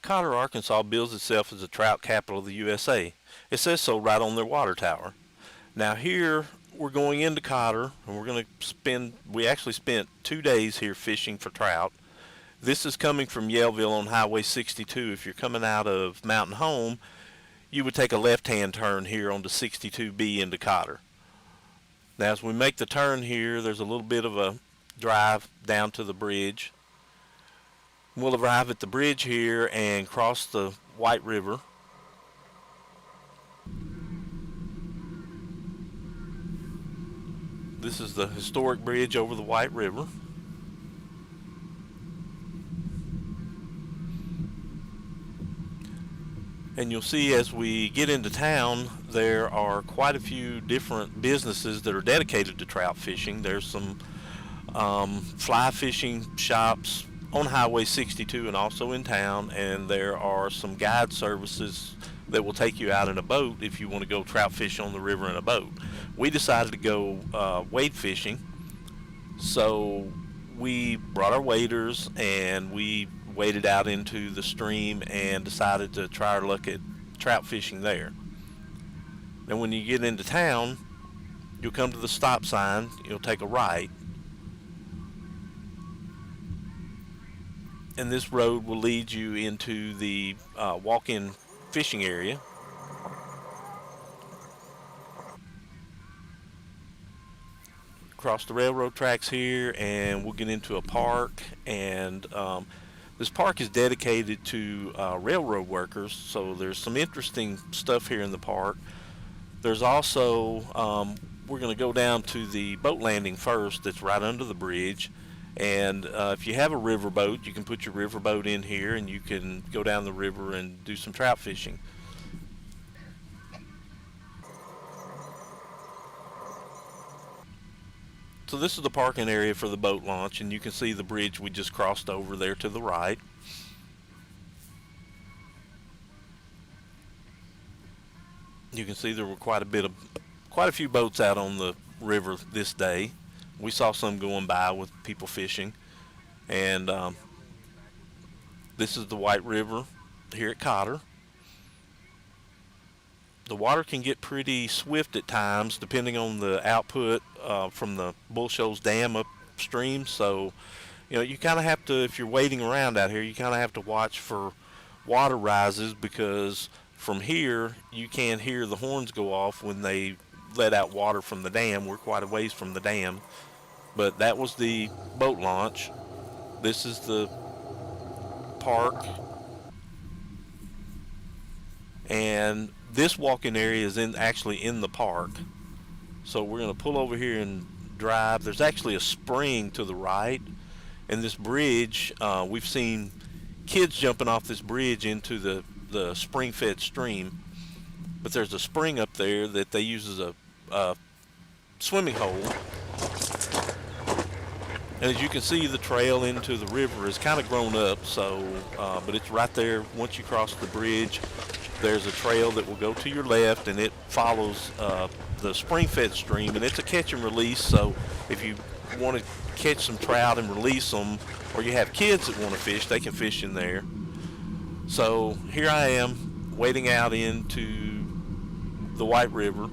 Cotter, Arkansas bills itself as the trout capital of the USA. It says so right on their water tower. Now here we're going into Cotter and we actually spent 2 days here fishing for trout. This is coming from Yellville on Highway 62. If you're coming out of Mountain Home, you would take a left-hand turn here onto 62B into Cotter. Now as we make the turn here, there's a little bit of a drive down to the bridge. We'll arrive at the bridge here and cross the White River. This is the historic bridge over the White River. And you'll see as we get into town, there are quite a few different businesses that are dedicated to trout fishing. There's some fly fishing shops on Highway 62 and also in town, and there are some guide services that will take you out in a boat if you want to go trout fish on the river in a boat. We decided to go wade fishing, so we brought our waders and we waded out into the stream and decided to try our luck at trout fishing there. Then when you get into town, you'll come to the stop sign, you'll take a right, and this road will lead you into the walk-in fishing area. Cross the railroad tracks here and we'll get into a park, and this park is dedicated to railroad workers, so there's some interesting stuff here in the park. There's also, we're going to go down to the boat landing first that's right under the bridge, and if you have a river boat, you can put your river boat in here and you can go down the river and do some trout fishing. So this is the parking area for the boat launch, and you can see the bridge we just crossed over there to the right. You can see there were quite a few boats out on the river this day. We saw some going by with people fishing, and this is the White River here at Cotter. The water can get pretty swift at times depending on the output from the Bull Shoals Dam upstream, so you kind of have to, if you're wading around out here, you kind of have to watch for water rises, because from here you can hear the horns go off when they let out water from the dam. We're quite a ways from the dam, but that was the boat launch. This is the park, and this walking area is actually in the park. So we're going to pull over here and drive. There's actually a spring to the right, and this bridge, we've seen kids jumping off this bridge into the spring-fed stream, but there's a spring up there that they use as a swimming hole. And as you can see, the trail into the river has kind of grown up, so but it's right there. Once you cross the bridge, there's a trail that will go to your left, and it follows the spring-fed stream, and it's a catch and release. So if you want to catch some trout and release them, or you have kids that want to fish, they can fish in there. So here I am wading out into the White River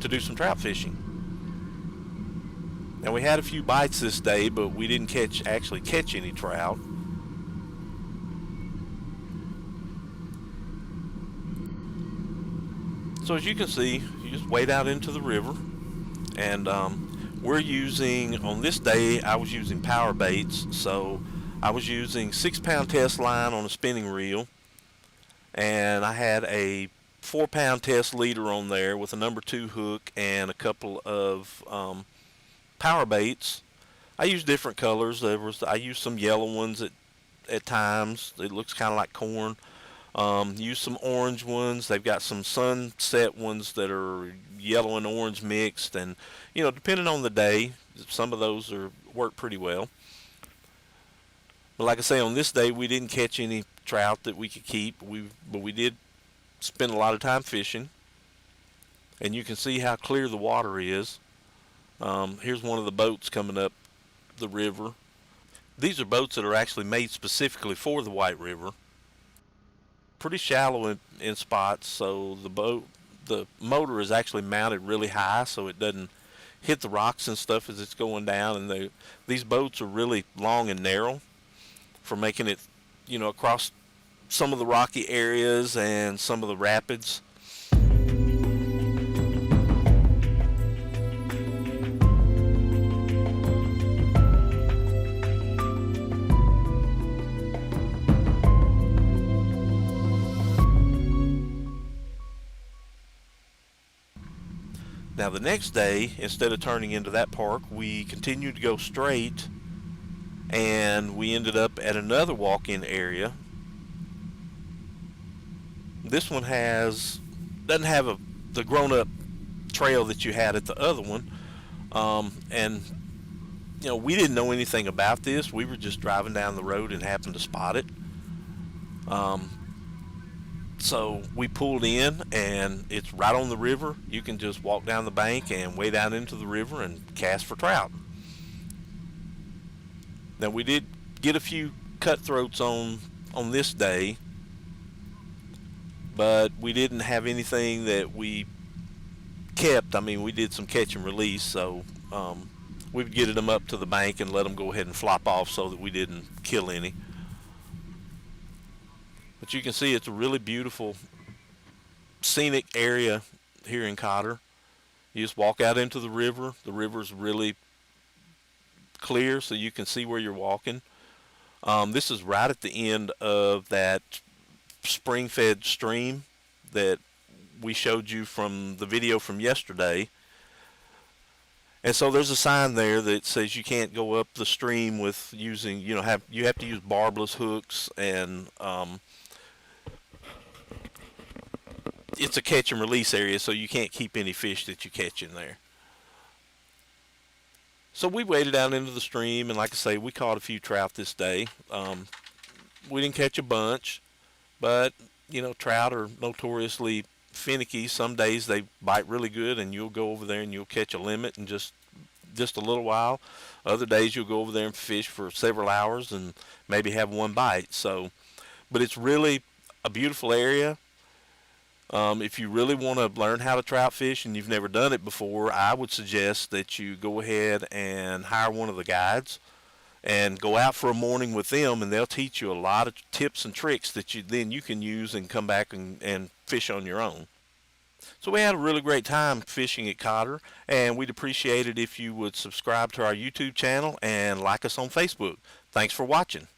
to do some trout fishing. Now we had a few bites this day, but we didn't actually catch any trout. So as you can see, you just wade out into the river, and we're using, on this day, I was using power baits, so I was using 6-pound test line on a spinning reel, and I had a 4-pound test leader on there with a number 2 hook and a couple of power baits. I used different colors. I used some yellow ones at times. It looks kind of like corn. Use some orange ones. They've got some sunset ones that are yellow and orange mixed, and depending on the day, some of those work pretty well. But like I say, on this day we didn't catch any trout that we could keep. But we did spend a lot of time fishing, and you can see how clear the water is. Here's one of the boats coming up the river. These are boats that are actually made specifically for the White River. pretty shallow in spots, so the motor is actually mounted really high so it doesn't hit the rocks and stuff as it's going down. And these boats are really long and narrow for making it, across some of the rocky areas and some of the rapids. Now the next day, instead of turning into that park, we continued to go straight, and we ended up at another walk-in area. This one doesn't have the grown-up trail that you had at the other one, and we didn't know anything about this. We were just driving down the road and happened to spot it. So we pulled in, and it's right on the river. You can just walk down the bank and wade out into the river and cast for trout. Now we did get a few cutthroats on this day, but we didn't have anything that we kept. I mean, we did some catch and release, so we would get them up to the bank and let them go ahead and flop off so that we didn't kill any. But you can see it's a really beautiful scenic area here in Cotter. You just walk out into the river. The river's really clear so you can see where you're walking. This is right at the end of that spring-fed stream that we showed you from the video from yesterday. And so there's a sign there that says you can't go up the stream with using, you have to use barbless hooks, and it's a catch and release area, so you can't keep any fish that you catch in there. So we waded out into the stream, and like I say, we caught a few trout this day. We didn't catch a bunch, but trout are notoriously finicky. Some days they bite really good, and you'll go over there and you'll catch a limit in just a little while. Other days you'll go over there and fish for several hours and maybe have one bite. But it's really a beautiful area. If you really want to learn how to trout fish and you've never done it before, I would suggest that you go ahead and hire one of the guides and go out for a morning with them, and they'll teach you a lot of tips and tricks that you can use and come back and fish on your own. So we had a really great time fishing at Cotter, and we'd appreciate it if you would subscribe to our YouTube channel and like us on Facebook. Thanks for watching.